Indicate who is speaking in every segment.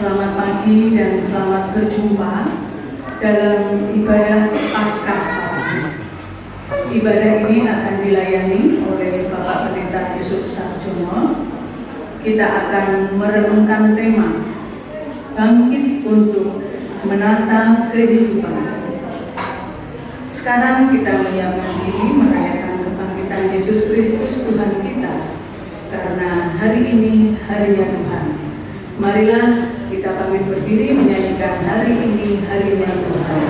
Speaker 1: Selamat pagi dan selamat berjumpa dalam ibadah Paskah. Ibadah ini akan dilayani oleh Bapak Pendeta Yusuf Sarjono. Kita akan merenungkan tema bangkit untuk menata kehidupan. Sekarang kita menyiapkan diri merayakan kebangkitan Yesus Kristus Tuhan kita, karena hari ini harinya Tuhan. Marilah kita pamit berdiri menyanyikan hari ini harinya Tuhan.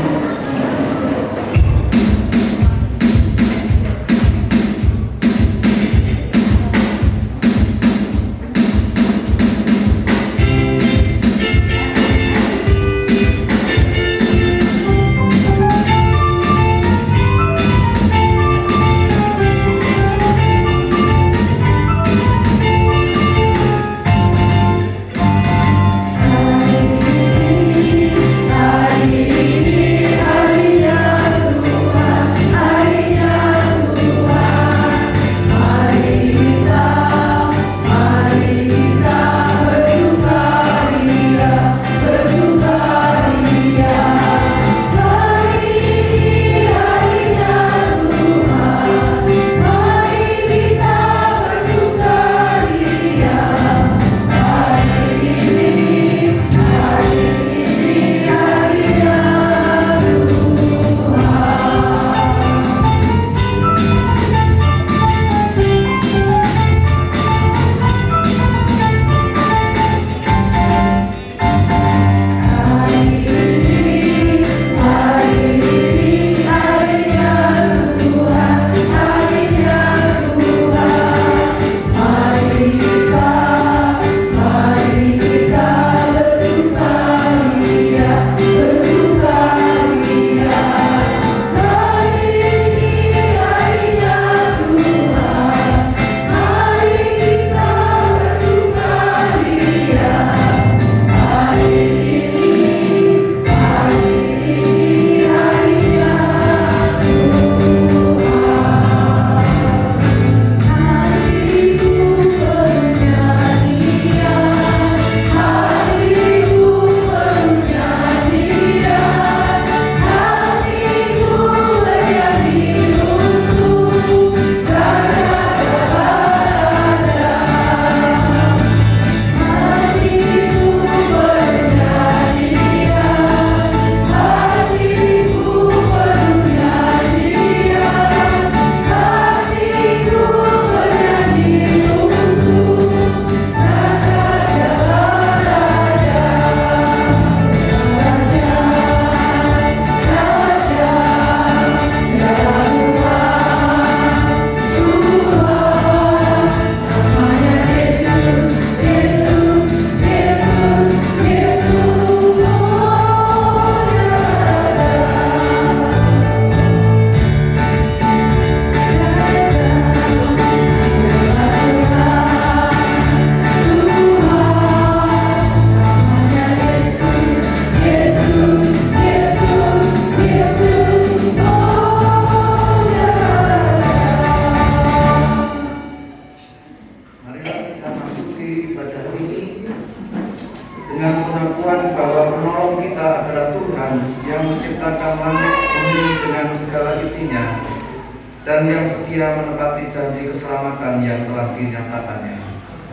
Speaker 2: Dan yang setia menepati janji keselamatan yang telah dinyatakannya.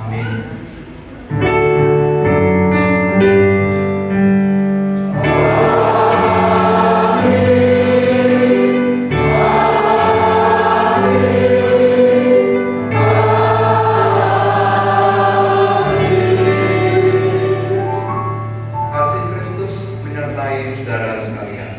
Speaker 2: Amin. Kasih Kristus menyertai saudara sekalian.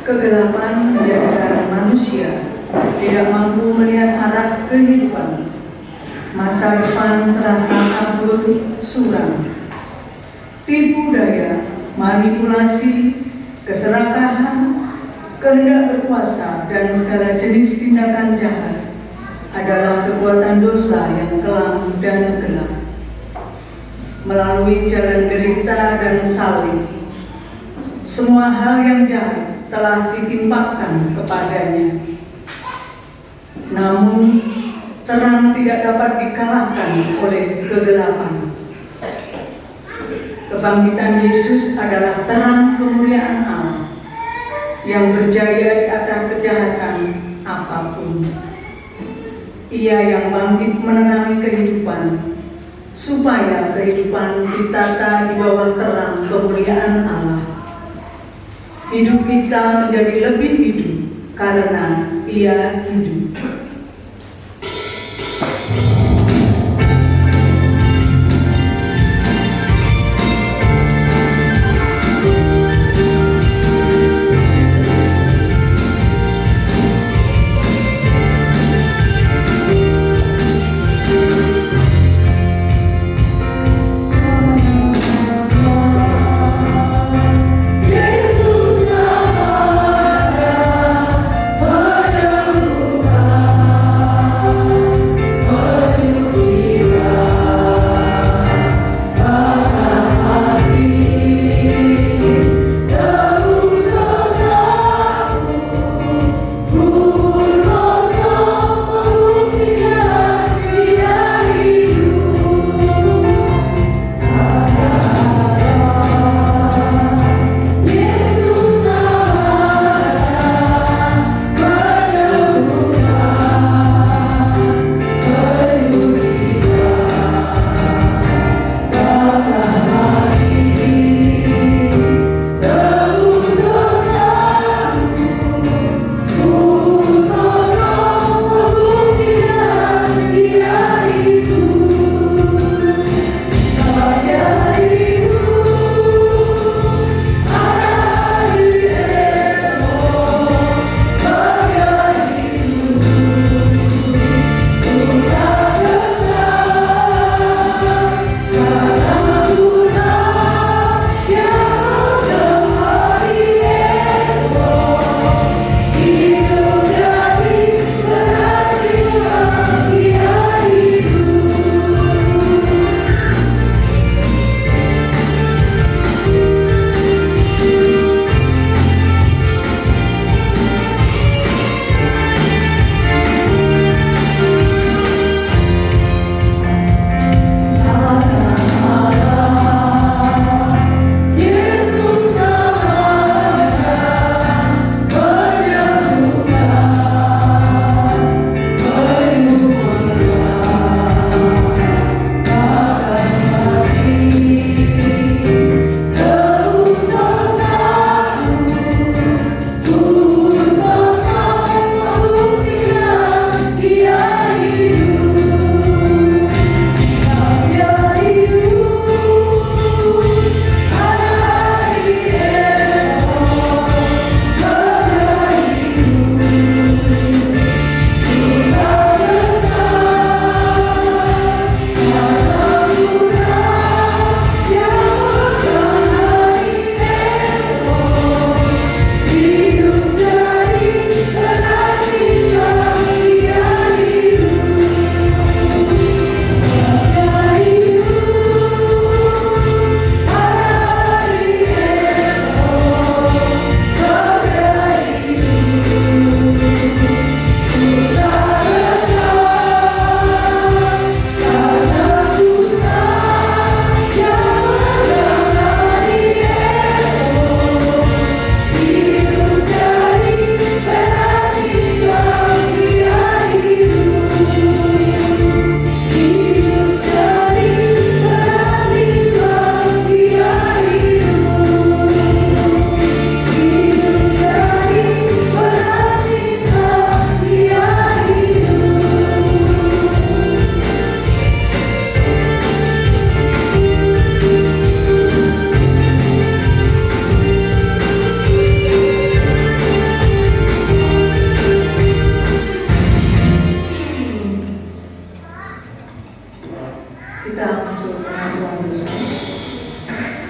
Speaker 1: Kegelapan menjadikan manusia tidak mampu melihat arah kehidupan. Masa depan serasa kabur suram. Tipu daya, manipulasi, keserakahan, kehendak berkuasa, dan segala jenis tindakan jahat adalah kekuatan dosa yang kelam dan gelap. Melalui jalan derita dan salib, semua hal yang jahat telah ditimpakan kepadanya. Namun terang tidak dapat dikalahkan oleh kegelapan. Kebangkitan Yesus adalah terang kemuliaan Allah yang berjaya di atas kejahatan apapun. Ia yang bangkit menerangi kehidupan, supaya kehidupan ditata di bawah terang kemuliaan Allah. Hidup kita menjadi lebih hidup karena Ia hidup.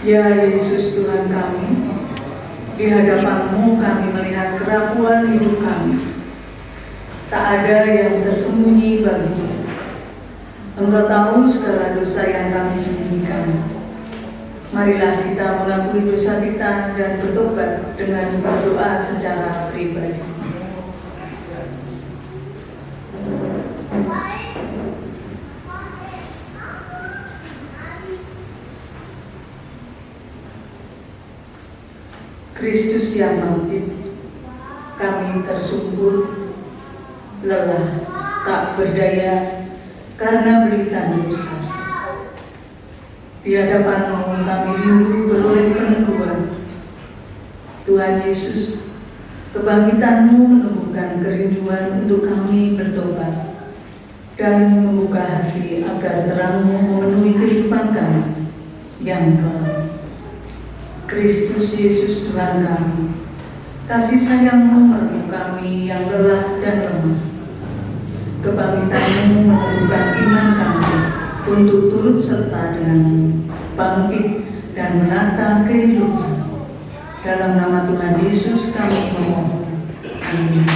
Speaker 1: Ya Yesus Tuhan kami, di hadapan-Mu kami melihat kerapuhan hidup kami. Tak ada yang tersembunyi bagi-Mu. Engkau tahu segala dosa yang kami sembunyikan. Marilah kita mengakui dosa kita dan bertobat dengan berdoa secara pribadi. Kristus yang bangkit, kami tersungkur, lelah, tak berdaya karena berita dosa. Di hadapan-Mu kami rindu beroleh peneguhan. Tuhan Yesus, kebangkitan-Mu menumbuhkan kerinduan untuk kami bertobat dan membuka hati agar terang-Mu memenuhi kehidupan kami yang kelam. Kristus Yesus Tuhan kami, kasih sayang-Mu merebut kami yang lelah dan lemah. Kebangkitan-Mu menumbuhkan iman kami untuk turut serta dengan bangkit dan menata kehidupan. Dalam nama Tuhan Yesus kami memohon. Amin.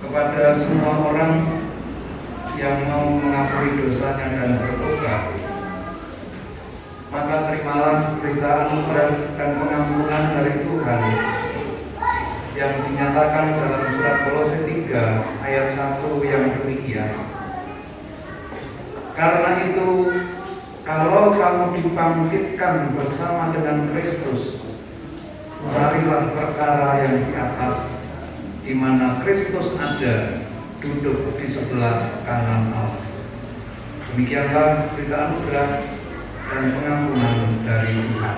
Speaker 2: Kepada semua orang yang mau mengakui dosanya dan bertobat, maka terimalah berita anugerah dan pengampunan dari Tuhan yang dinyatakan dalam surat Kolose 3 ayat 1 yang demikian. Karena itu, kalau kamu dibangkitkan bersama dengan Kristus, carilah perkara yang di atas, di mana Kristus ada, duduk di sebelah kanan Allah. Demikianlah berita anugerah dan pengampunan dari Tuhan.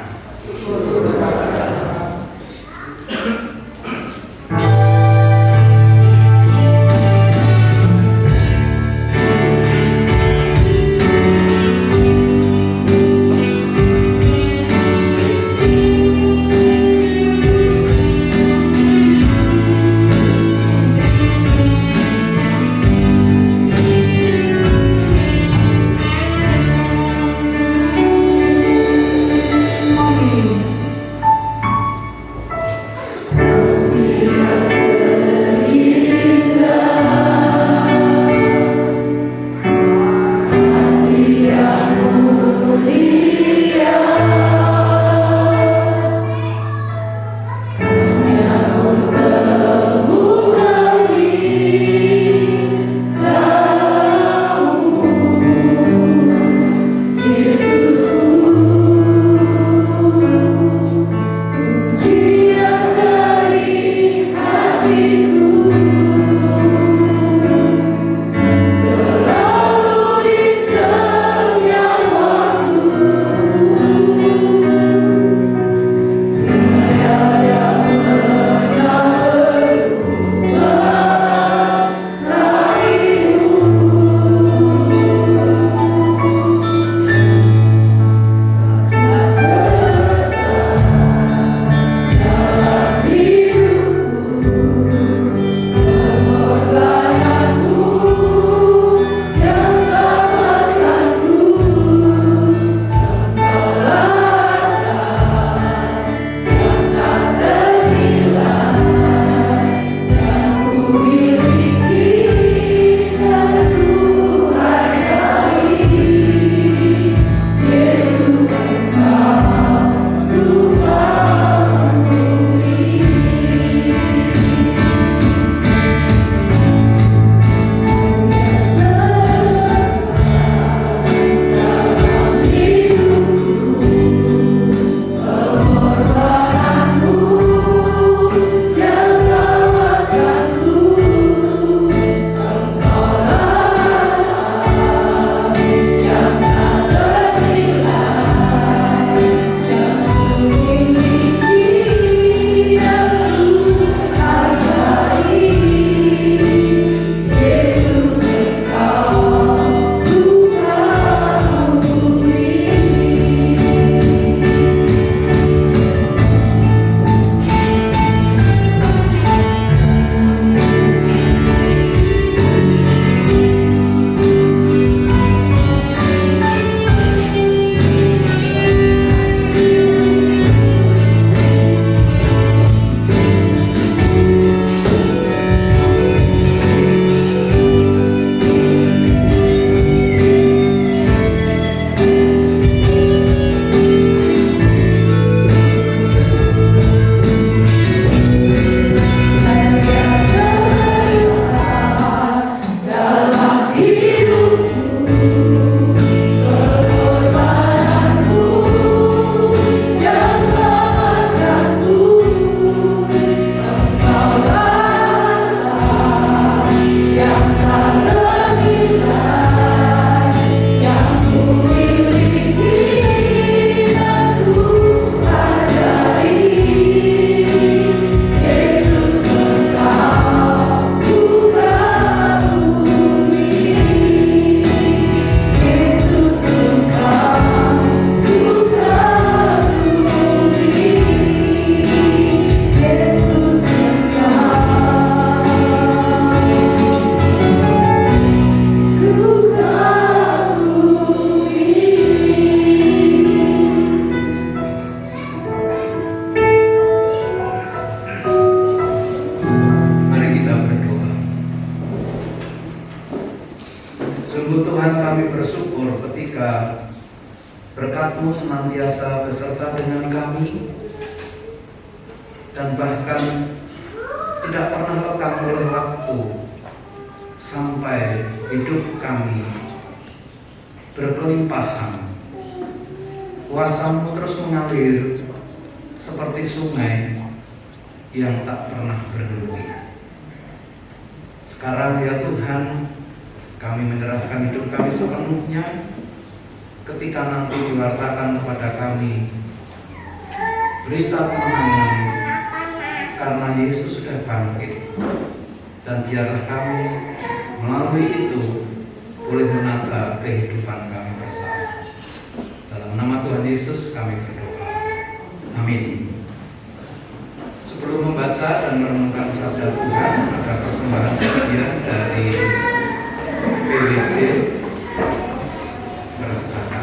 Speaker 2: Sungguh Tuhan, kami bersyukur ketika berkat-Mu senantiasa beserta dengan kami, dan bahkan tidak pernah lekang oleh waktu sampai hidup kami berkelimpahan. Kuasa-Mu terus mengalir seperti sungai yang tak pernah berhenti. Sekarang ya Tuhan, kami menyerahkan hidup kami sepenuhnya ketika nanti diwartakan kepada kami berita kemenangan karena Yesus sudah bangkit, dan biarlah kami melalui itu boleh menata kehidupan kami bersama. Dalam nama Tuhan Yesus kami berdoa. Amin. Sebelum membaca dan merenungkan sabda Tuhan, ada persembahan bagian dari PWJ bersama.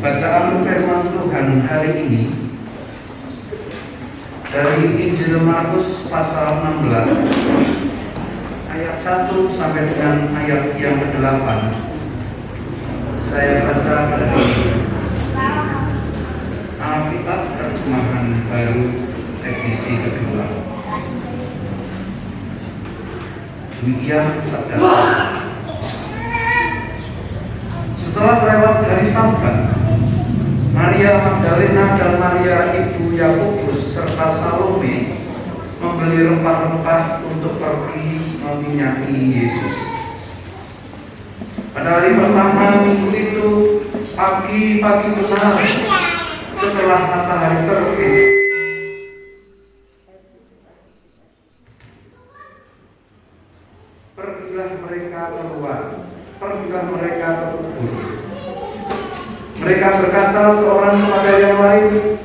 Speaker 2: Bacaan firman Tuhan hari ini dari Injil Markus pasal 16 ayat 1 sampai dengan ayat yang ke-8. Saya baca dari Alkitab terjemahan baru edisi kedua. Demikian sabda. Setelah lewat dari Sabat, Maria Magdalena dan Maria ibu Yakobus serta Salome membeli rempah-rempah untuk pergi meminyaki Yesus. Pada hari pertama minggu itu, pagi-pagi benar, setelah matahari terbit, pergilah mereka keluar, pergilah mereka ke kubur. Mereka berkata seorang kepada yang lain,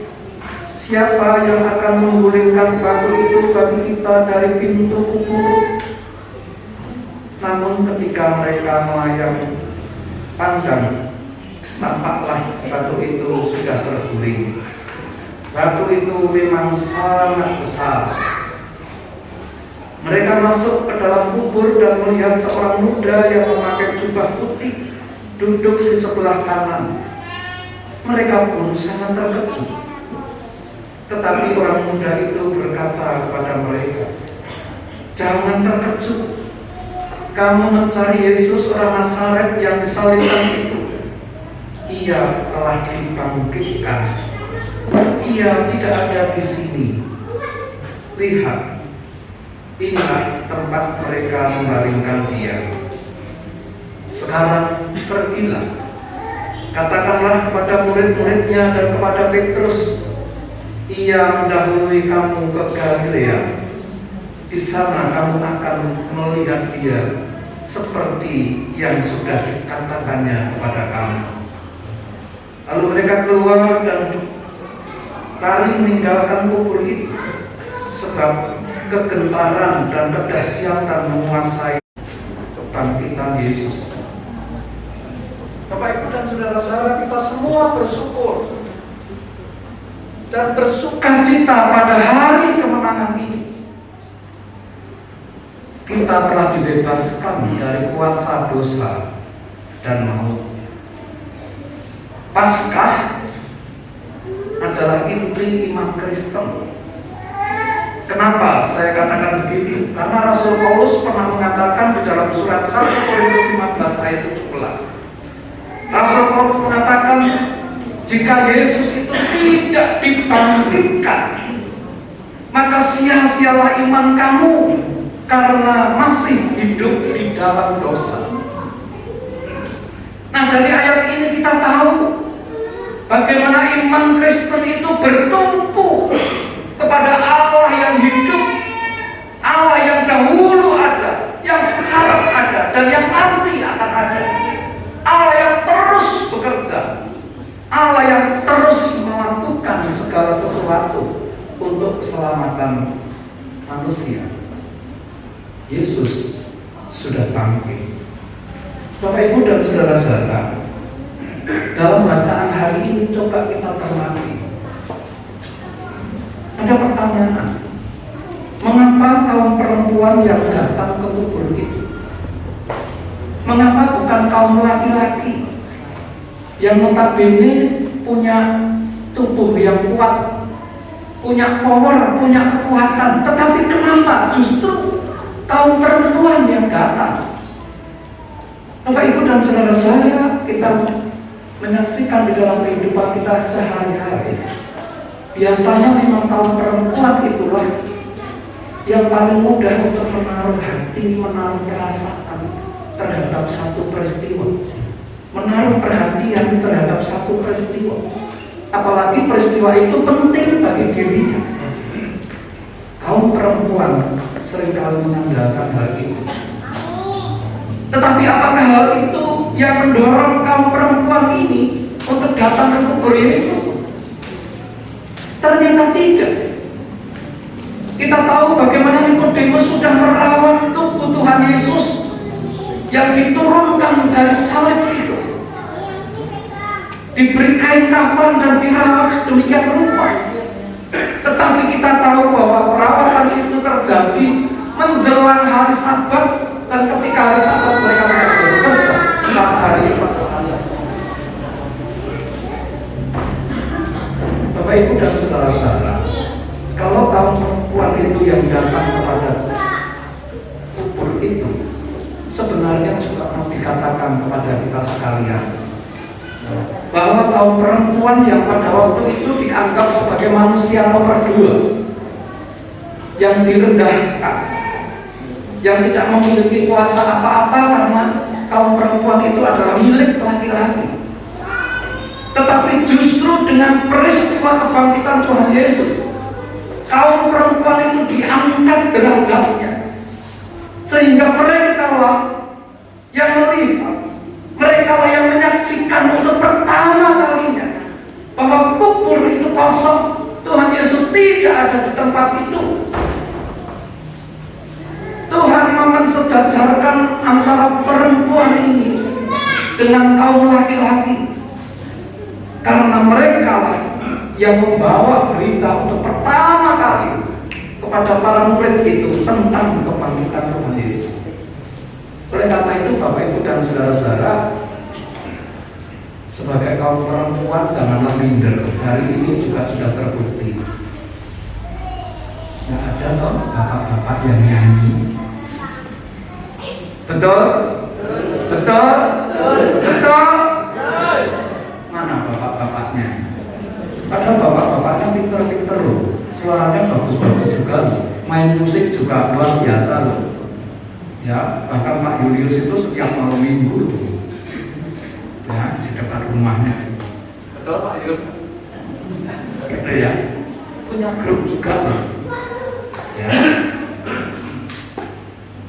Speaker 2: "Siapa yang akan menggulingkan batu itu bagi kita dari pintu kubur?" Namun ketika mereka melayang pandang, tampaklah batu itu sudah terguling. Batu itu memang sangat besar. Mereka masuk ke dalam kubur dan melihat seorang muda yang memakai jubah putih duduk di sebelah kanan. Mereka pun sangat terkejut. Tetapi orang muda itu berkata kepada mereka, "Jangan terkejut. Kamu mencari Yesus orang Nazaret yang disalibkan itu. Ia telah dibangkitkan. Ia tidak ada di sini. Lihat, inilah tempat mereka membaringkan dia. Sekarang pergilah. Katakanlah kepada murid-muridnya dan kepada Petrus, ia mendahului kamu ke Galilea. Di sana kamu akan melihat dia seperti yang sudah dikatakannya kepada kamu." Lalu mereka keluar dan lari meninggalkan kubur itu, sebab kegentaran dan kedahsyatan menguasai kebangkitan Yesus. Bapak, Ibu, dan saudara-saudara, kita semua bersyukur dan bersukacita pada hari kemenangan ini. Kita telah dibebaskan dari kuasa dosa dan maut. Paskah adalah inti iman Kristen. Kenapa saya katakan begitu? Karena Rasul Paulus pernah mengatakan di dalam surat 1 Korintus 15 ayat 17. Rasul Paulus mengatakan, jika Yesus itu tidak dibangkitkan, maka sia-sialah iman kamu karena masih hidup di dalam dosa. Nah, dari ayat ini kita tahu bagaimana iman Kristen itu bertumpu kepada Allah yang hidup, Allah yang dahulu ada, yang sekarang ada, dan yang nanti akan ada. Allah yang terus bekerja, Allah yang terus melakukan segala sesuatu untuk keselamatan manusia. Yesus sudah bangkit. Bapak, Ibu, dan saudara-saudara, dalam bacaan hari ini coba kita cermati. Ada pertanyaan, mengapa kaum perempuan yang datang ke kubur itu? Mengapa bukan kaum laki-laki yang notabene punya tubuh yang kuat, punya power, punya kekuatan, tetapi kenapa justru kaum perempuan yang datang? Bapak, Ibu, dan saudara-saudara, kita menyaksikan di dalam kehidupan kita sehari-hari, biasanya memang kaum perempuan itulah yang paling mudah untuk menaruh hati, menaruh perasaan terhadap satu peristiwa, menaruh perhatian terhadap satu peristiwa, apalagi peristiwa itu penting bagi dirinya. Kaum perempuan seringkali mengandalkan hal itu. Tetapi apakah hal itu yang mendorong kaum perempuan ini untuk datang ke kubur Yesus? Ternyata tidak. Kita tahu bagaimana Nikodemus sudah merawat tubuh Tuhan Yesus yang diturunkan dari salib itu, diberi kain kafan dan dirawat sedemikian rupa. Tetapi kita tahu bahwa perawatan itu terjadi menjelang hari Sabat, dan ketika hari Sabat mereka tidak bekerja saat hari pertama. Bapak, Ibu, dan saudara-saudara, kalau kaum perempuan itu yang datang kepada kubur itu, sebenarnya juga mau dikatakan kepada kita sekalian bahwa kaum perempuan yang pada waktu itu dianggap sebagai manusia nomor 2, yang direndahkan, yang tidak memiliki kuasa apa-apa karena kaum perempuan itu adalah milik laki-laki. Tetapi justru dengan peristiwa kebangkitan Tuhan Yesus, kaum perempuan itu diangkat derajatnya, sehingga mereka lah yang melihat, mereka lah yang menyaksikan untuk pertama kalinya bahwa kubur itu kosong, Tuhan Yesus tidak ada di tempat itu. Tuhan mensejajarkan antara perempuan ini dengan kaum laki-laki, karena mereka lah yang membawa berita untuk pertama kali kepada para murid itu tentang kebangkitan Tuhan Yesus. Oleh karena itu, Bapak, Ibu, dan saudara-saudara, sebagai kaum perempuan janganlah minder. Hari ini juga sudah terbukti. Nggak ada toh bapak-bapak yang nyanyi. Betul? Betul? Betul? Mana bapak-bapaknya? Padahal bapak-bapaknya pinter-pinter loh, suaranya bagus-bagus juga, main musik juga luar biasa loh. Ya, bahkan Pak Julius itu setiap malam minggu tuh, ya, di dekat rumahnya. Betul, Pak Julius? Gitu ya, punya grup juga loh. Ya.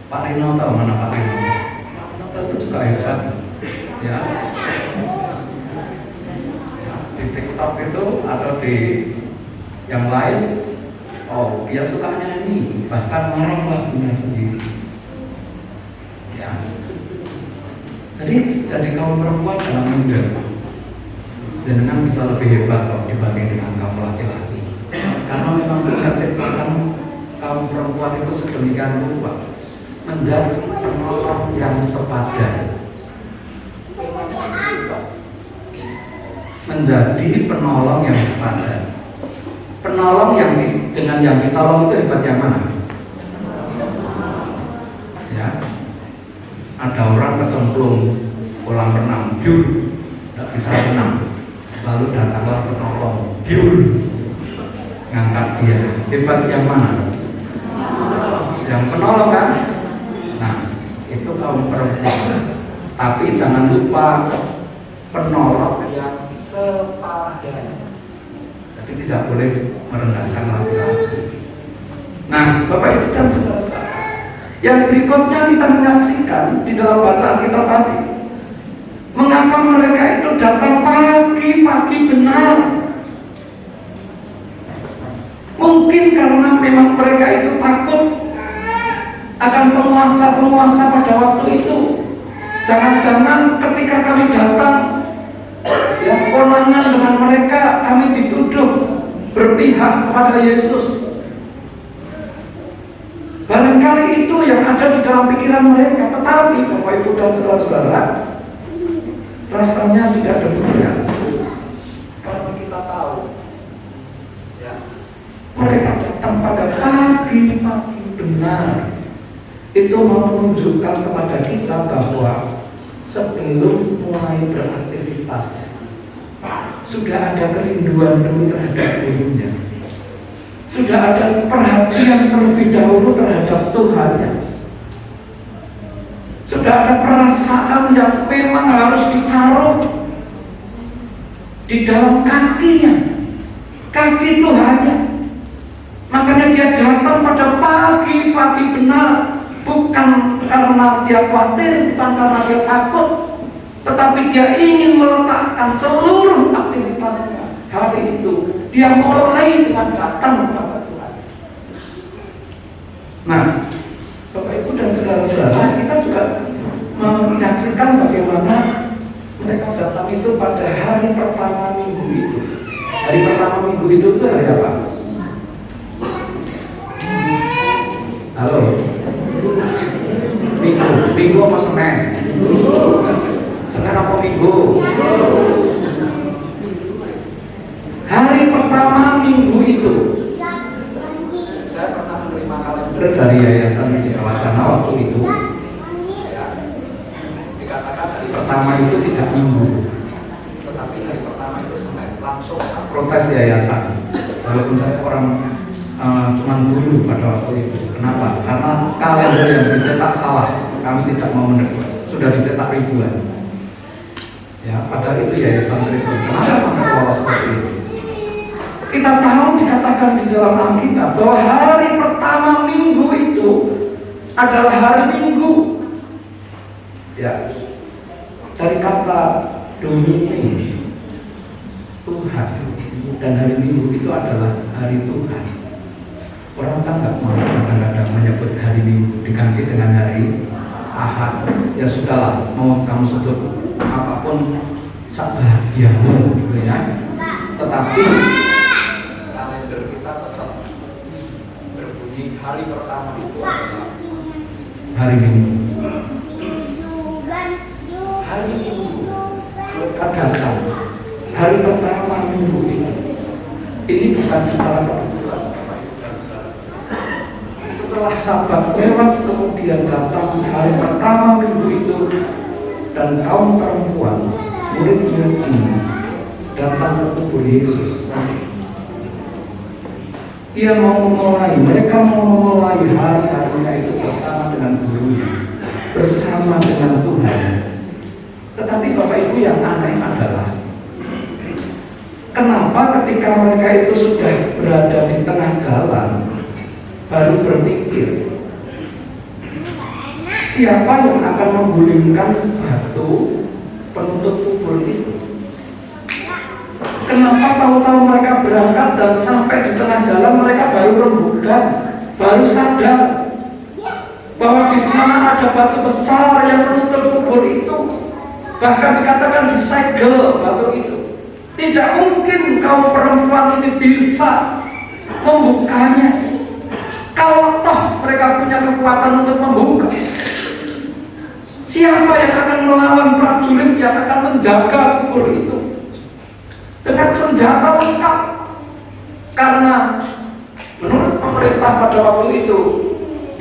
Speaker 2: Pak Rino tahu mana Pak Rino? Pak Rino itu juga hebat. Ya. Di TikTok itu atau di yang lain, oh dia suka nyanyi, bahkan marah lagunya sendiri. Ya. Jadi kaum perempuan jangan minder, dengan bisa lebih hebat kok dibanding dengan kaum laki-laki. Karena memang Tuhan ciptakan kaum perempuan itu sedemikian rupa menjadi penolong yang sepadan, menjadi penolong yang sepadan. Penolong yang dengan yang ditolong itu hebat yang mana? Ya, ada orang kecemplung kolam renang, biur, tidak bisa renang, lalu datanglah penolong, biur, ngangkat dia. Hebat yang mana? Yang penolong kan? Nah, itu kaum perempuan. Tapi jangan lupa penolong yang sepadan. Jadi tidak boleh merendahkan laki-laki. Nah, Bapak Ibu dan saudara-saudara, yang berikutnya kita menyaksikan di dalam bacaan kita tadi, mengapa mereka itu datang pagi-pagi benar? Mungkin karena memang mereka itu takut akan penguasa-penguasa pada waktu itu. Jangan-jangan ketika kami datang, ya, konangan dengan mereka, kami dituduh berpihak kepada Yesus. Barangkali itu yang ada di dalam pikiran mereka. Tetapi Bapak Ibu dan saudara-saudara, rasanya tidak demikian. Karena kita tahu, ya, mereka datang pada pagi-pagi benar. Itu mau menunjukkan kepada kita bahwa sebelum mulai beraktivitas sudah ada kerinduan dulu terhadap dirinya, sudah ada perhatian terlebih dahulu terhadap Tuhannya, sudah ada perasaan yang memang harus ditaruh di dalam kakinya, kaki Tuhannya. Makanya dia datang pada pagi-pagi benar. Bukan karena dia khawatir, bukan karena dia takut, tetapi dia ingin meletakkan seluruh aktivitasnya hari itu. Dia mulai dengan datang kepada Tuhan. Nah, Bapak Ibu dan saudara-saudara, kita juga menyaksikan bagaimana mereka datang itu pada hari pertama minggu itu. Hari pertama minggu itu hari apa? Halo? Minggu apa Senin? Senin apa Minggu? Hari pertama minggu itu, saya pernah menerima kalender dari Yayasan di Wacana waktu itu. Ya, dikatakan hari pertama itu tidak minggu, tetapi hari pertama itu Senin. Langsung protes yayasan. Walaupun saya orang cuma dulu pada waktu itu. Kenapa? Karena kalender yang dicetak salah. Kami tidak mau menerima. Sudah dicetak ribuan. Ya, pada itu Yayasan Kristus. Kenapa sampai pola seperti itu? Kita tahu dikatakan di dalam Alkitab bahwa hari pertama minggu itu adalah hari Minggu. Ya, dari kata Domini, Tuhan, dan hari Minggu itu adalah hari Tuhan. Orang kan nggak mau kadang-kadang menyebut hari Minggu diganti dengan hari Ahad. Ya sudahlah, mau kamu sebut apapun sak bahagiamu gitu ya. Tetapi kalender kita tetap berbunyi hari pertama itu adalah hari Minggu. Hari Minggu, kadang-kadang hari pertama Minggu ini bukan secara kebetulan. Setelah Sabat lewat, kemudian datang hari pertama minggu itu, dan kaum perempuan murid-murid ini datang ke kubur Yesus. Dia mau memulai, mereka mau memulai hari-harinya itu bersama dengan gurunya, bersama dengan Tuhan. Tetapi Bapak Ibu, yang aneh adalah kenapa ketika mereka itu sudah berada di tengah jalan baru berpikir siapa yang akan menggulingkan batu penutup kubur itu. Kenapa tahu-tahu mereka berangkat dan sampai di tengah jalan mereka baru rembukan, baru sadar bahwa di sana ada batu besar yang menutup kubur itu. Bahkan dikatakan disegel batu itu. Tidak mungkin kaum perempuan ini bisa membukanya. Kalau toh mereka punya kekuatan untuk membuka, siapa yang akan melawan prajurit yang akan menjaga kubur itu dengan senjata lengkap? Karena menurut pemerintah pada waktu itu,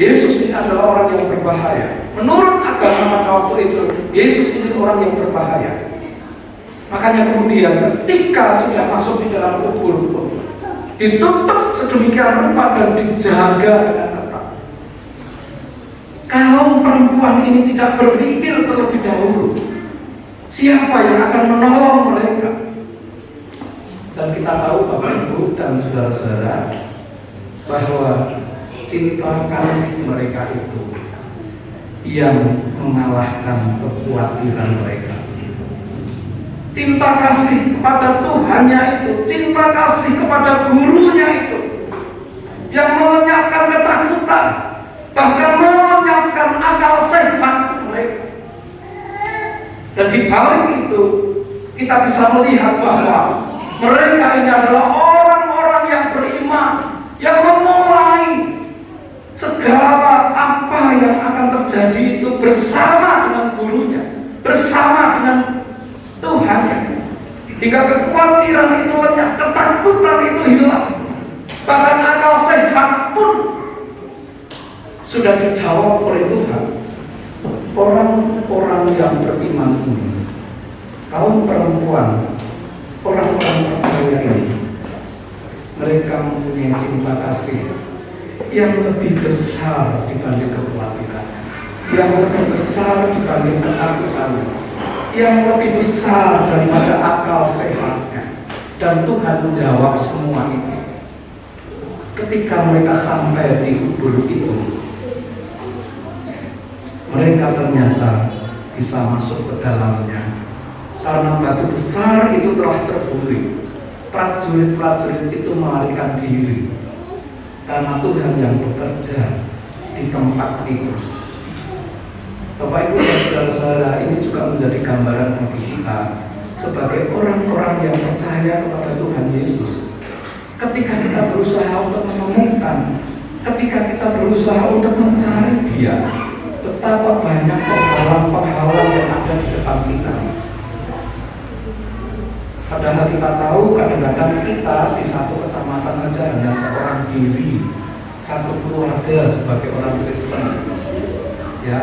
Speaker 2: Yesus ini adalah orang yang berbahaya. Menurut agama pada waktu itu, Yesus ini orang yang berbahaya. Makanya kemudian ketika sudah masuk di dalam kubur, ditutup sedemikian rupa dan dijaga dengan ketat. Kaum perempuan ini tidak berpikir terlebih dahulu siapa yang akan menolong mereka. Dan kita tahu Bapak Ibu dan saudara-saudara bahwa cinta kasih mereka itu yang mengalahkan kekhawatiran mereka. Cinta kasih kepada Tuhannya itu, cinta kasih kepada gurunya itu yang melenyapkan ketakutan, bahkan melenyapkan akal sehat mereka. Dan di balik itu kita bisa melihat bahwa mereka ini adalah orang-orang yang beriman, yang memulai segala apa yang akan terjadi itu bersama dengan gurunya, bersama dengan Tuhan. Hingga kekhawatiran itu lenyap, ketakutan itu hilang, bahkan akal sehat pun sudah dijawab oleh Tuhan. Orang-orang yang beriman ini, kaum perempuan, orang-orang percaya ini, mereka mempunyai cinta kasih yang lebih besar dibanding kekhawatiran, yang lebih besar dibanding ketakutan, yang lebih besar daripada akal sehatnya. Dan Tuhan menjawab semua itu ketika mereka sampai di kubur itu. Mereka ternyata bisa masuk ke dalamnya karena batu besar itu telah terbunuh. Prajurit-prajurit itu melarikan diri karena Tuhan yang bekerja di tempat itu. Bapak Ibu dan saudara-saudara, ini juga menjadi gambaran bagi kita sebagai orang-orang yang percaya kepada Tuhan Yesus. Ketika kita berusaha untuk menemukan, ketika kita berusaha untuk mencari Dia, betapa banyak penghalang-penghalang yang ada di depan kita. Padahal kita tahu kadang-kadang kita di satu kecamatan aja hanya seorang diri, satu keluarga sebagai orang Kristen. Ya,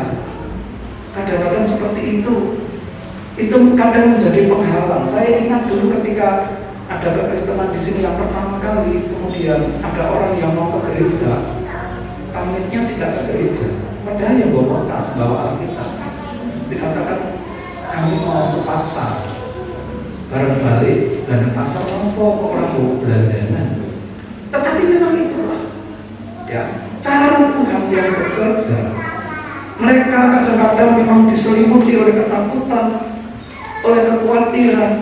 Speaker 2: kadang-kadang seperti itu kadang menjadi penghalang. Saya ingat dulu ketika ada kekristenan di sini yang pertama kali, kemudian ada orang yang mau ke gereja, pamitnya tidak ke gereja, padahal yang bawa tas, bawa Alkitab, dikatakan kami mau ke pasar, bareng balik dan pasar mampu orang bawa belanjaan. Tetapi memang itulah ya cara Tuhan yang bekerja. Mereka kadang-kadang memang diselimuti oleh ketakutan, oleh kekhawatiran,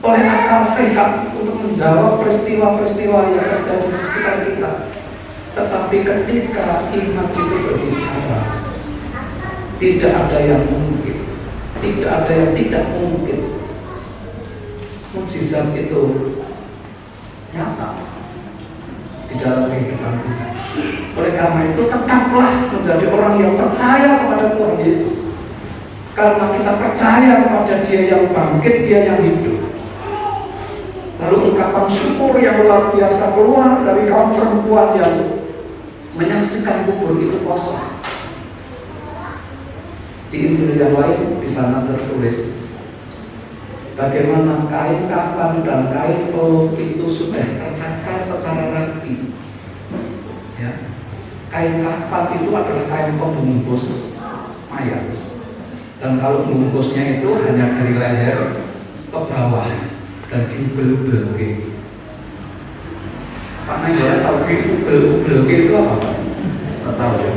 Speaker 2: oleh akal sehat untuk menjawab peristiwa-peristiwa yang terjadi di sekitar kita. Tetapi ketika iman itu berbicara, tidak ada yang mungkin, tidak ada yang tidak mungkin. Mukjizat itu nyata di dalam kehidupan kita. Oleh karena itu tetaplah menjadi orang yang percaya kepada Tuhan Yesus, karena kita percaya kepada Dia yang bangkit, Dia yang hidup. Lalu ungkapan syukur yang luar biasa keluar dari kaum perempuan yang menyaksikan kubur itu kosong. Di Injil yang lain di sana tertulis bagaimana kain kafan dan kain peluk itu sudah tertata secara rapi. Ya. Kain kafan itu adalah kain pembungkus mayat, dan kalau bungkusnya itu hanya dari leher ke bawah dan dibeluk-beluk. Pak Naya tahu dibeluk-beluk itu apa? Tidak tahu ya.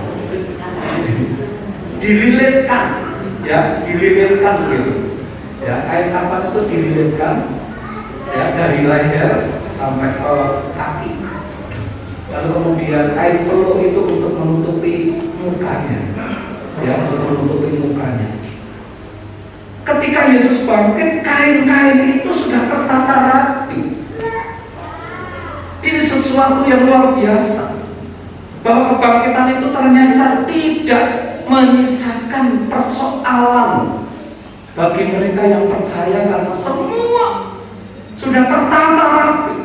Speaker 2: Dililitkan, ya, dililitkan gitu. Ya, kain kafan itu dililitkan, ya, dari leher sampai ke kaki. Lalu kemudian kain peluk itu untuk menutupi mukanya, ya, untuk menutupi mukanya. Ketika Yesus bangkit, kain-kain itu sudah tertata rapi. Ini sesuatu yang luar biasa, bahwa kebangkitan itu ternyata tidak menyisakan persoalan bagi mereka yang percaya, karena semua sudah tertata rapi.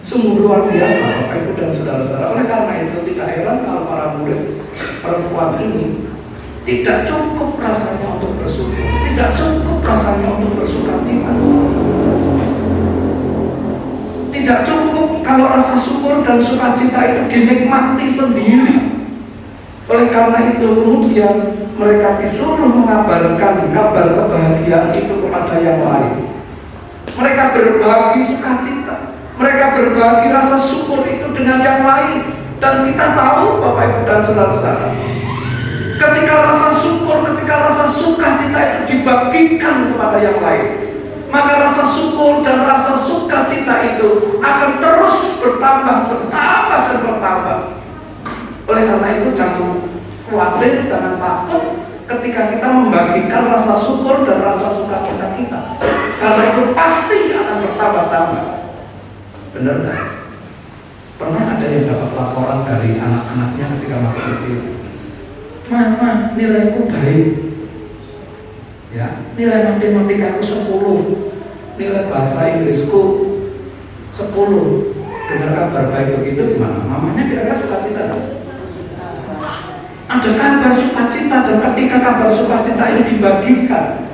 Speaker 2: Sungguh luar biasa Bapak Ibu dan saudara-saudara. Oleh karena itu tidak heran kalau para murid perempuan ini tidak cukup rasanya untuk bersyukur, tidak cukup rasanya untuk bersukacita, Tidak cukup kalau rasa syukur dan sukacita itu dinikmati sendiri. Oleh karena itu kemudian mereka disuruh mengabarkan kabar kebahagiaan itu kepada yang lain. Mereka berbagi sukacita, mereka berbagi rasa syukur itu dengan yang lain. Dan kita tahu Bapak Ibu dan Saudara-saudara, ketika rasa syukur, ketika rasa sukacita itu dibagikan kepada yang lain, maka rasa syukur dan rasa sukacita itu akan terus bertambah dan bertambah. Oleh karena itu jangan khawatir, jangan takut ketika kita membagikan rasa syukur dan rasa sukacita kita, karena itu pasti akan bertambah-tambah. Benar nggak? Pernah ada yang dapat laporan dari anak-anaknya ketika masih kecil, "Mama, nilaiku baik, ya, nilai matematikaku 10, nilai bahasa Inggrisku 10." Dengar kabar baik begitu gimana? Mamanya kira-kira sukacita? Ada kabar sukacita, dan ketika kabar sukacita itu dibagikan,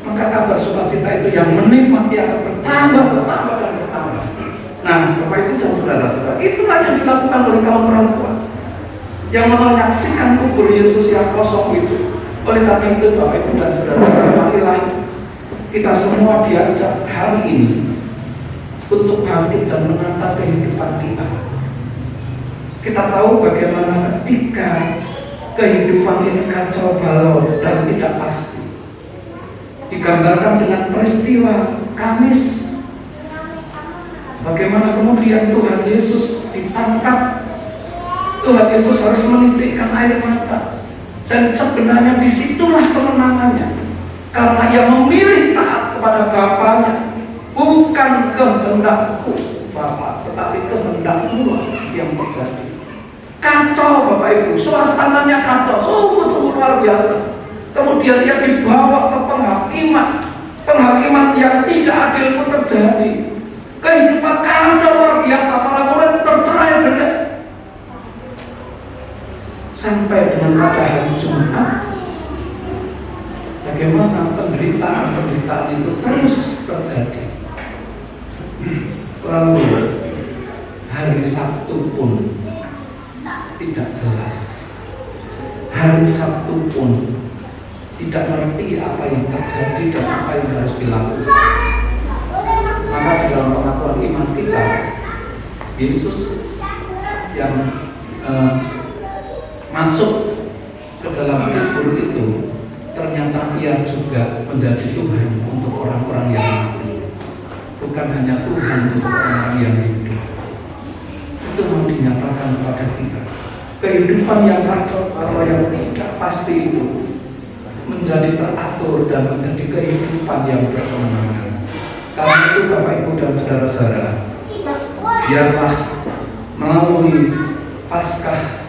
Speaker 2: maka kabar sukacita itu yang menikmati akan bertambah dan bertambah. Nah, Bapak Ibu dan Saudara-saudara, itulah yang dilakukan oleh kaum perempuan yang menyaksikan kubur Yesus yang kosong itu. Oleh karena itu Bapak Ibu dan Saudara-saudara, marilah kita semua diajak hari ini untuk bangkit dan menata kehidupan kita. Kita tahu bagaimana ketika kehidupan ini kacau balau dan tidak pasti, digambarkan dengan peristiwa Kamis. Bagaimana kemudian Tuhan Yesus ditangkap, Tuhan Yesus harus menitikkan air mata, dan sebenarnya disitulah kemenangannya, karena ia memilih taat kepada Bapaknya. Bukan kehendakku Bapa, tetapi kehendakmu yang terjadi. Kacau Bapak Ibu, suasananya kacau, sungguh luar biasa. Kemudian ia dibawa ke penghakiman yang tidak adil pun terjadi. Kehidupan kacau luar biasa, para murid tercerai-berai. Sampai dengan pada hari Jumat, bagaimana penderitaan itu terus terjadi. Lalu hari Sabtu pun tidak jelas. Hari Sabtu pun tidak mengerti apa yang terjadi dan apa yang harus dilakukan. Maka di dalam pengakuan iman kita, Yesus yang masuk ke dalam kubur itu, ternyata ia juga menjadi Tuhan untuk orang-orang yang mati, bukan hanya Tuhan untuk orang-orang yang hidup. Itu mau dinyatakan kepada kita. Kehidupan yang kacau balau yang tidak pasti itu menjadi teratur dan menjadi kehidupan yang berkemenangan. Karena itu Bapak Ibu dan Saudara-saudara, biarlah melalui Paskah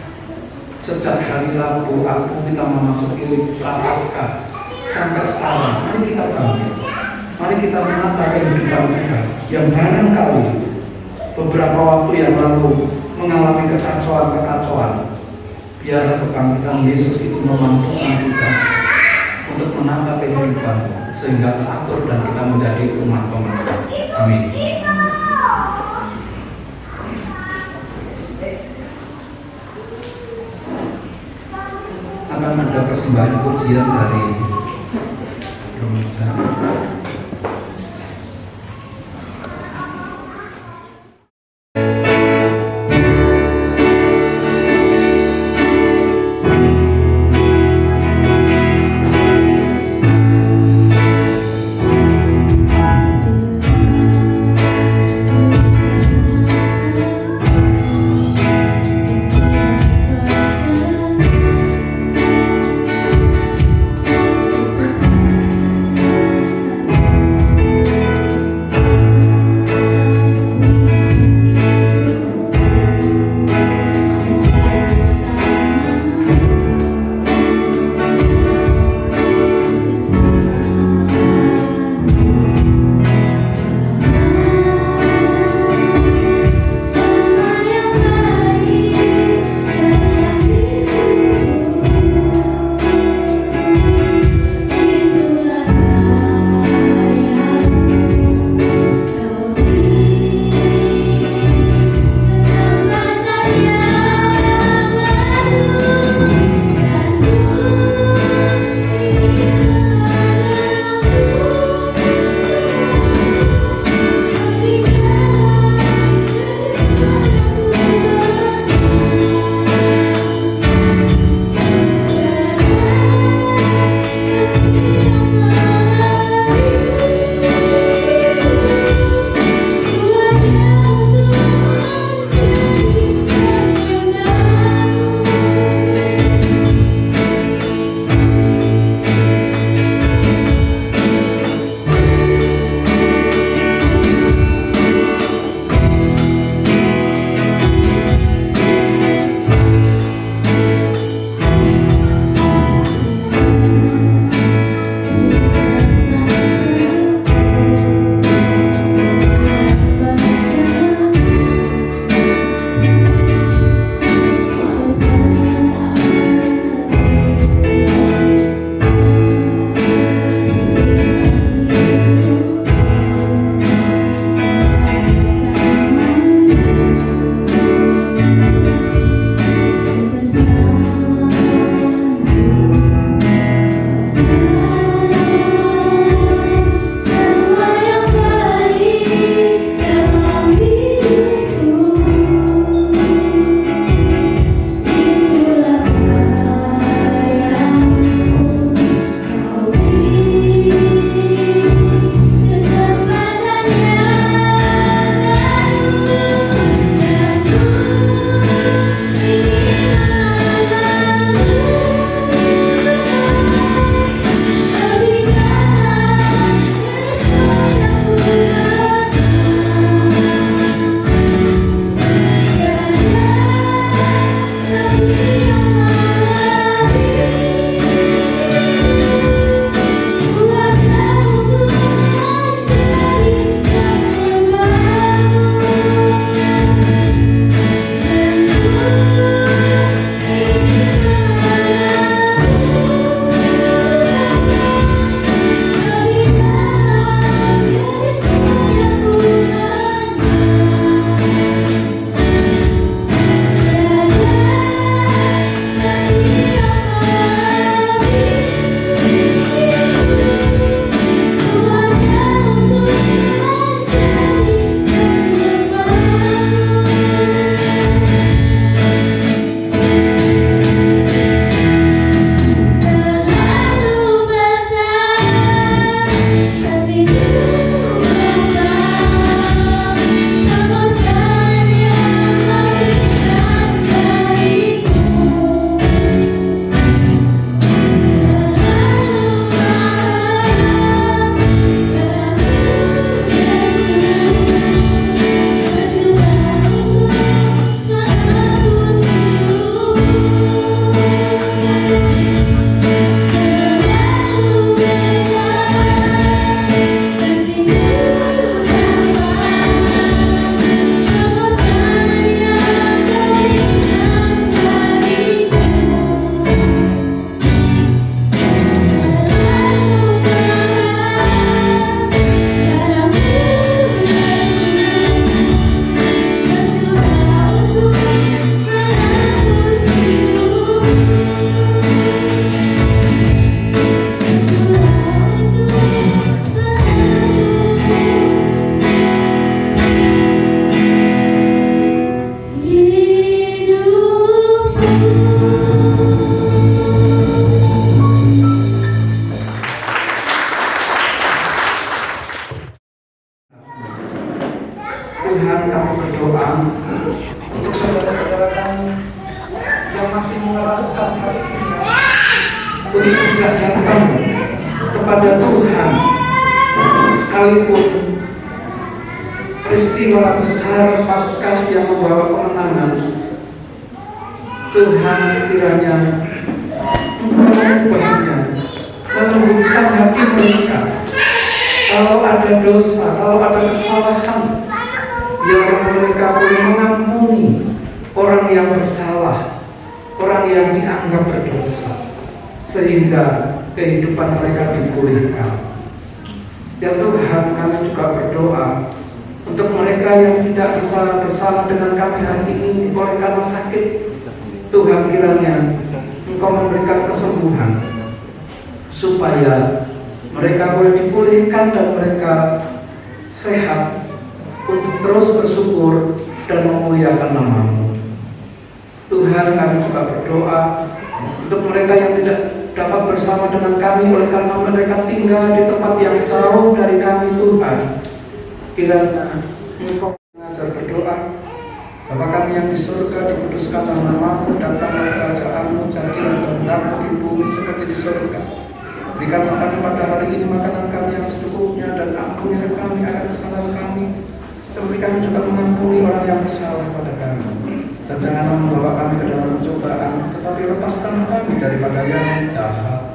Speaker 2: sejak hari Rabu kita memasuki Prapaskah sampai sekarang, mari kita bangkit, mari kita menata kehidupan kita yang barangkali beberapa waktu yang lalu mengalami kekacauan. Biarlah kebangkitan Yesus itu memampukan kita untuk menata kehidupan sehingga teratur dan kita menjadi umat pemenang. Amin. Akan ada persembahan pujian dari Romaja. untuk tidak datang kepada Tuhan, sekalipun peristiwa besar Paskah yang membawa kemenangan. Tuhan kiranya mengubahnya, melembutkan hati mereka. Kalau ada dosa, kalau ada kesalahan, biar mereka boleh mengampuni orang yang bersalah, orang yang dianggap berdosa, sehingga kehidupan mereka dipulihkan. Ya Tuhan, kami juga berdoa untuk mereka yang tidak bisa bersama dengan kami hari ini oleh karena sakit. Tuhan, kiranya Engkau memberikan kesembuhan supaya mereka boleh dipulihkan dan mereka sehat untuk terus bersyukur dan memuliakan nama-Mu. Tuhan, kami juga berdoa untuk mereka yang tidak dapat bersama dengan kami oleh karena mereka tinggal di tempat yang jauh dari kami. Tuhan, kiranya Engkau mengajar berdoa, Bapa kami yang di surga, dikuduskan nama-Mu, datanglah kerajaan-Mu, jadilah kehendak-Mu di bumi seperti di surga. Berikanlah kami pada hari ini makanan kami yang secukupnya, dan ampunilah kami akan kesalahan kami, seperti kami juga mengampuni orang yang bersalah pada kami. Dan janganlah membawa kami ke dalam pencobaan, tetapi lepaskan kami daripada yang jahat.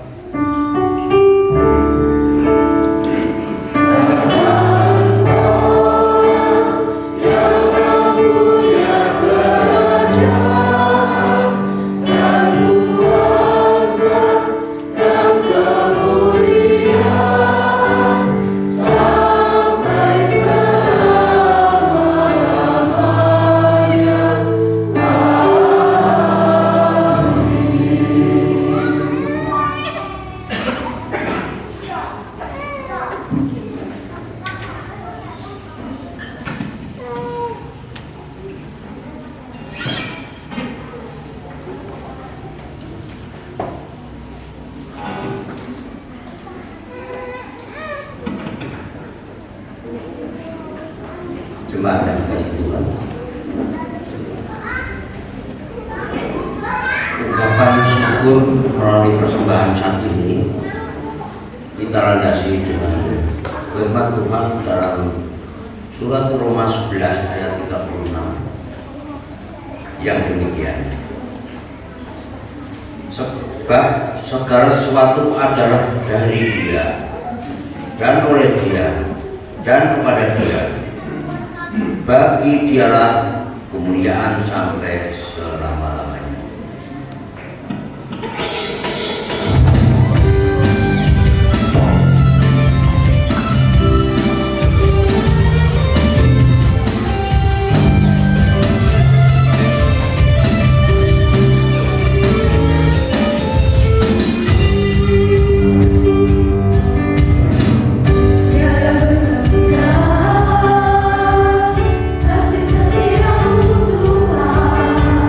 Speaker 3: Jemaat yang dikasihi Tuhan, ungkapan syukur melalui persembahan saat ini kita landasi dengan firman Tuhan dalam surat Roma 11 ayat 36 yang demikian: sebab segala sesuatu adalah dari Dia dan oleh Dia dan kepada Dia. Bagi Dialah kemuliaan sampai selama-lamanya.
Speaker 4: Kasih setiamu Tuhan.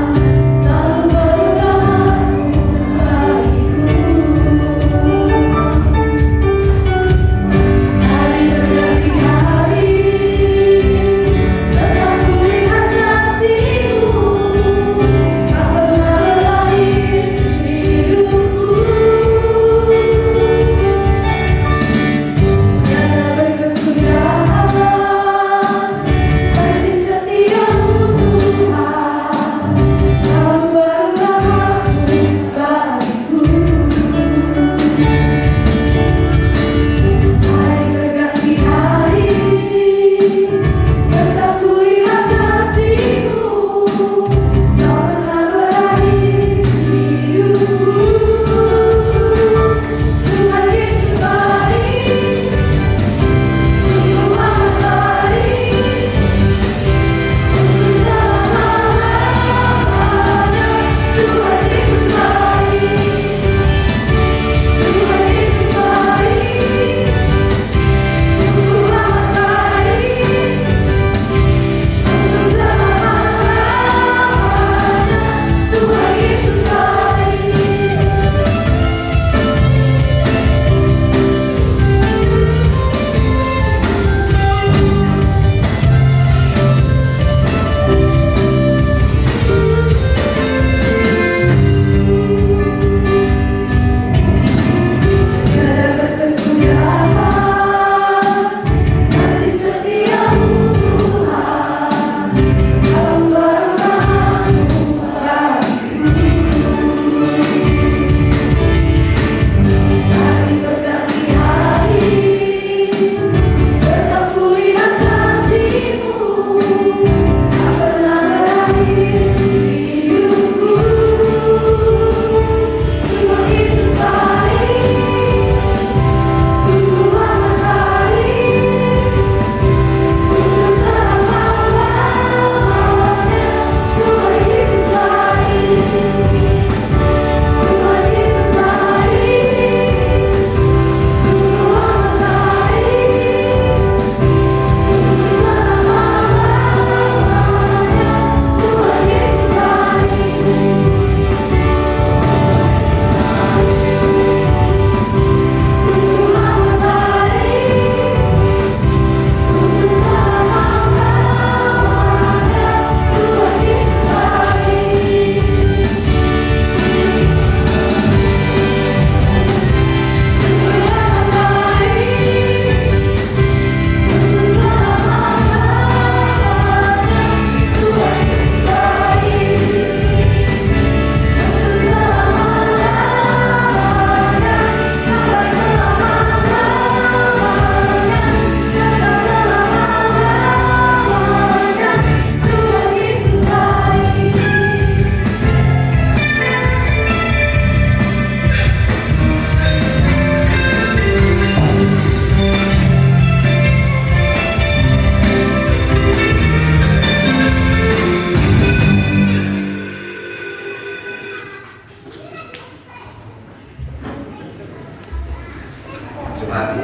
Speaker 3: Bapak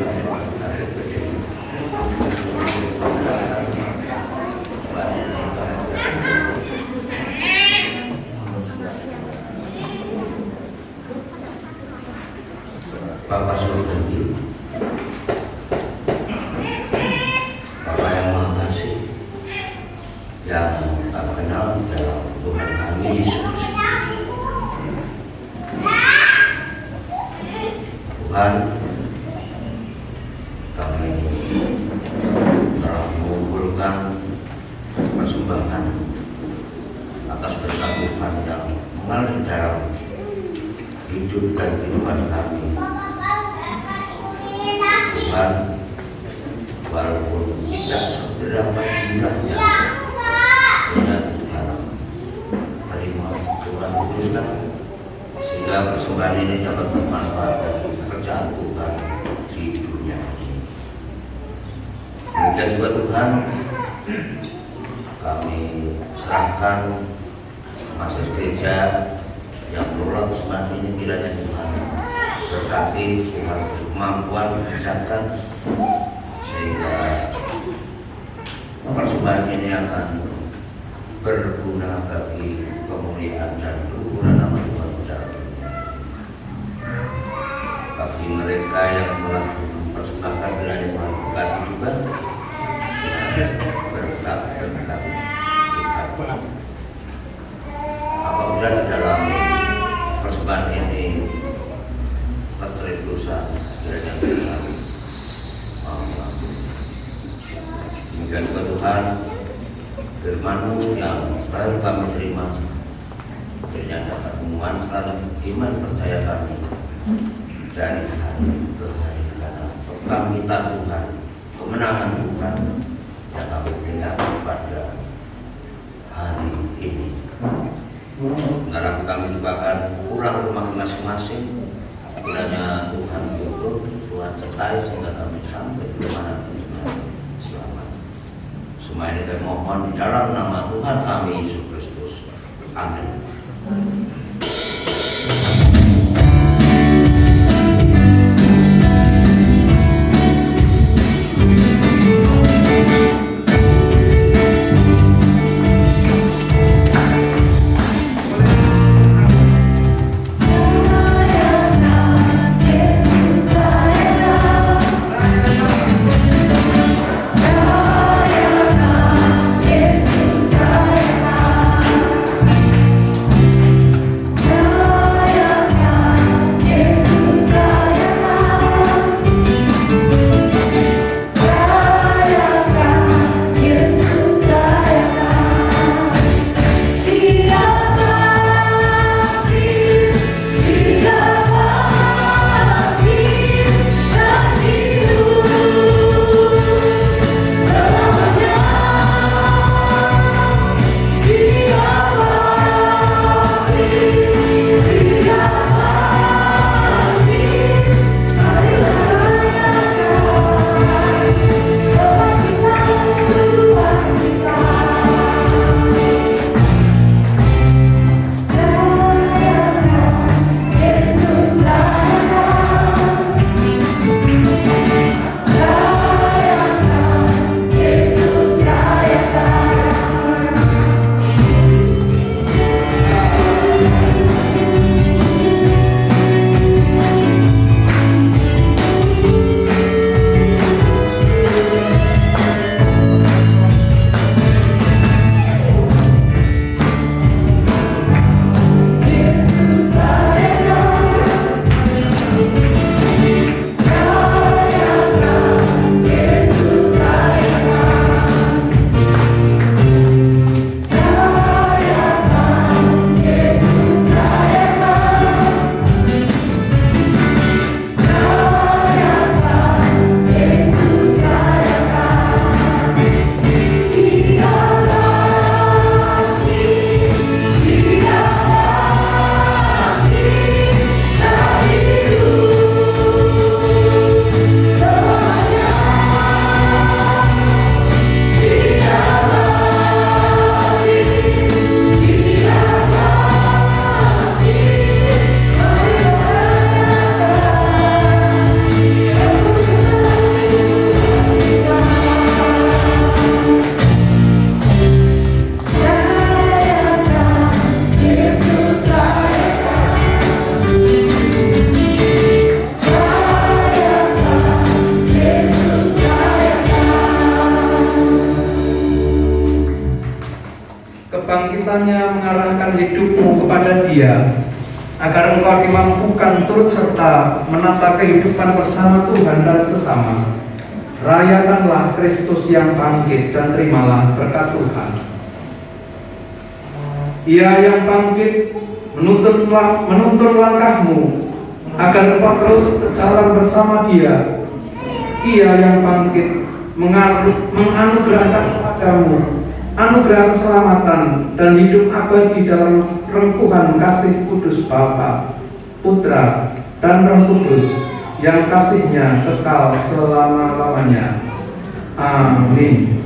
Speaker 3: Surgawi, Bapak yang Maha Kasih, yang tak kenal dalam Tuhan kami Yesus. Tuhan, kami telah mengumpulkan persembahan atas berkat Tuhan yang mengalir dalam hidup dan kehidupan kami. Tuhan, walaupun tidak seberapa jumlahnya, Tuhan terima, Tuhan kuduskan, sehingga persembahan ini dapat bermanfaat bagi pekerjaan Tuhan di dunia ini. Demikian juga Tuhan, kami serahkan masuk gereja yang mengelola persembahan ini, kiranya Tuhan berkati, Tuhan kemampuan mengerjakan, sehingga persembahan ini akan berguna bagi kemuliaan dan keluhuran nama Tuhan dalam dunia. Bagi mereka yang telah mempersembahkan, kiranya Tuhan berkati juga, berkat Tuhan. Apabila di dalam persembahan ini terselip dosa, kiranya Tuhan mengampuni. Demikian juga Tuhan, firman-Mu yang selalu kami terima, kiranya dapat menguatkan iman percaya kami dari hari ke hari, karena kami minta Tuhan kemenangan Tuhan yang kami lihat pada hari ini. Sekarang kami lupakan pulang rumah masing-masing, kiranya Tuhan tuntun, Tuhan sertai sehingga kami sampai ke mana selamat. Semua ini kami mohon di dalam nama Tuhan kami Yesus Kristus. Amin.
Speaker 2: Dia, agar engkau dimampukan turut serta menata kehidupan bersama Tuhan dan sesama. Rayakanlah Kristus yang bangkit dan terimalah berkat Tuhan. Ia yang bangkit menuntun langkahmu agar engkau terus berjalan bersama Dia. Ia yang bangkit menganugerahkan kepadamu anugerah keselamatan dan hidup abadi dalam rengkuhan kasih kudus Bapa, Putra, dan Roh Kudus yang kasihnya kekal selama-lamanya. Amin.